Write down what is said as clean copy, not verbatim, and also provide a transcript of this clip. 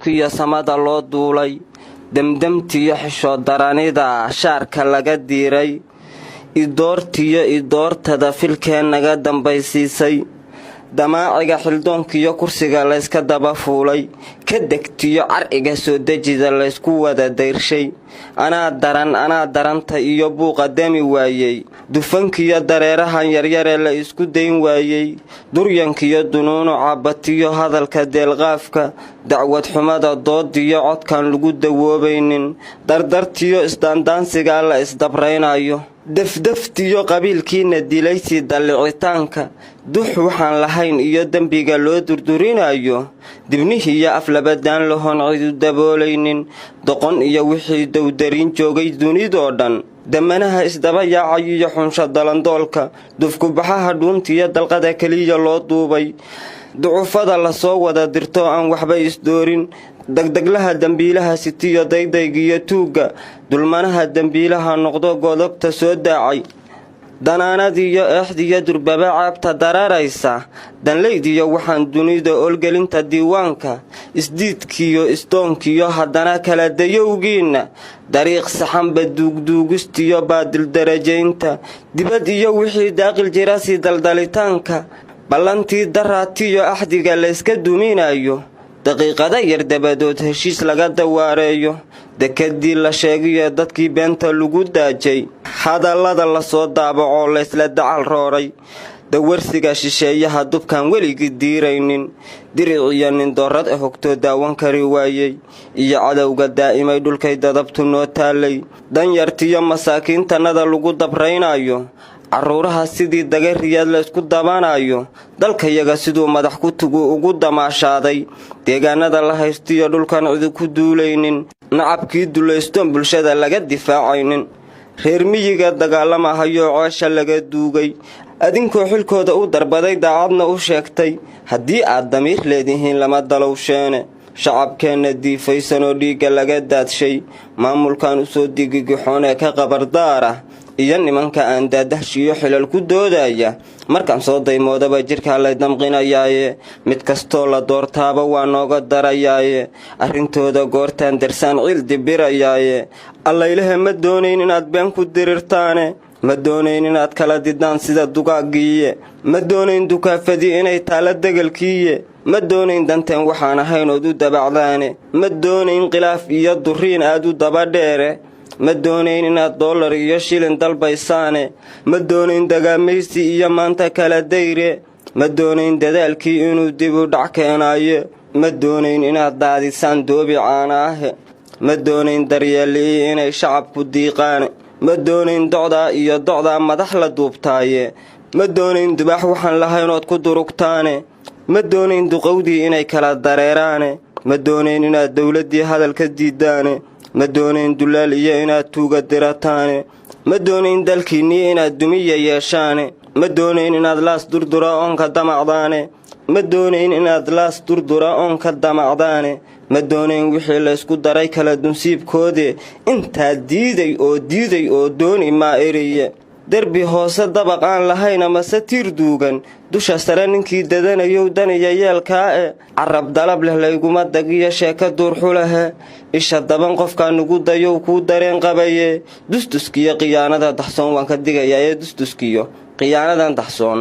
cirkiyo samada loo duulay damdamtiyo xishood daranida shaarka laga diiray idoortiyo idoortada filkeen naga dambaysiisay damaaciga xildoonkiyo kursiga layska daba fuulay ka degtiyo carciga soo dejida laysku wada dayrshay anaa daranta iyo buuqa dami waayey dufankiyo dareerahan yaryare la isku dayn waayey duryankiyo dunuunu cabatiyo hadalka deelqaafka dacwad xumada doodiyo codkan lagu dawoobaynin dardartiyo isdaandaansigaa la isdabraynayo dafdaftiyo qabiilkiina dilaysi dallicitaanka dux waxaan lahayn iyo dembiga loo durdurinayo dibnihiiyo aflabadaan lahoon cidu daboolaynin doqon iyo wixii dowdarin joogay dunidoo dhan damanaha isdaba yaacay iyo xunsha dalandoolka dufkubaxaha dhuuntiyo dalqada keliya loo duubay ducufada la soo wada dirto aan waxba isdoorin degdeglaha dambiilaha sitiyo daydaygiyo tuugga dulmanaha dambiilaha noqdo godobta soo daacay danaanadiyo eexdiyo durbaba caabta dararaysa danlaydiyo waxaan dunida olgelinta diiwaanka isdiidkiyo isdoonkiyo haddana kala dayowgiinna dariiq saxanba duugduugistiyo baadil darajaynta dibad iyo wixii daaqil jira si daldalitaanka ballantii daraatiyo axdiga layska duminayo daqiiqada yar dabadood heshiis laga dawaareeyo dekadii la sheegayo dadkii beenta lagu daajay hadallada la soo daabacoo laysla dacal rooray dawarsiga shisheeyaha dubkaan weligii diiraynin diriciyo nin doorad hogtoo daawan kari waayey iyo cadowga daa'imay dhulkay dadabtu noo taalay danyartiyo masaakiintanada lagu dabraynayo carruuraha sidii dagariyaad la isku dabanayo dalkayaga siduu madax ku tugu ugu damaashaaday deegaanada la haystiyo dhulkan cidi ku duulaynin nacabkii dulaystoon bulshada laga difaacaynin reer miyiga dagaalamahayo ceesha laga duugay adinkoo xilkooda u darbaday daacadna u sheegtay haddii aad damiir leedihiin lama dalowsheene shacabkeenna diifaysanoo dhiigga laga daadshay maamulkan u soo digigixoonee ka qabardaara iyo nimanka aan daadahshiyo xilal ku doodaya markaan soo daymoodaba jirkaa lay damqinayaaye mid kastoo la doortaaba waa nooga darayaaye arrintooda goortaan darsaan ciil dibirayaaye allaylahe ma doonayn inaad been ku dirirtaane ma doonayn inaad kala didaan sida dugaagiiye ma doonayn dukaafadii inay taala degalkiiye ma doonayn danteen waxaan ahaynood u dabacdaane ma doonayn khilaaf iyo duriin aad u dabadheere ma doonayn inaad dollar iyo shilin dalbaysaane ma doonayn dagaamaysi iyo maanta kala dayre ma doonayn dadaalkii inuu dib u dhac keenaayo ma doonayn inaad daadisaan doobi caana ahe ma doonayn daryeelii inay shacabku diiqaan ma doonayn docdaa iyo docdaa madax la duubtaaye ma doonayn dubaax waxaan lahaynood ku durugtaane ma doonayn duqowdii inay kala dareeraane ma doonayn inaad dowladdii hadalka diidaane ma doonayn dulaal iyo inaad tuuga dirataane ma doonayn dalkiinnii inaad dumiya yeeshaane ma doonayn inaad laas durdura oonka damacdaane ma doonayn inaad laas durdura oonka damacdaane ma doonayn wixii laysku daray kala dunsiibkoode intaad diiday oo dooni maa eriye derbi hoose dabaq aan lahayn amase tiir duugan dusha sare ninkii dadanayow daniya yeelkaa e carab dalab leh layguma dagiyo sheeka duurxulahe isha daban qofkaa nugu dayow kuu dareen qabaye dustuskiyo khiyaanada daxsoon waan ka digayaa ee dustuskiyo khiyaanadan daxsoon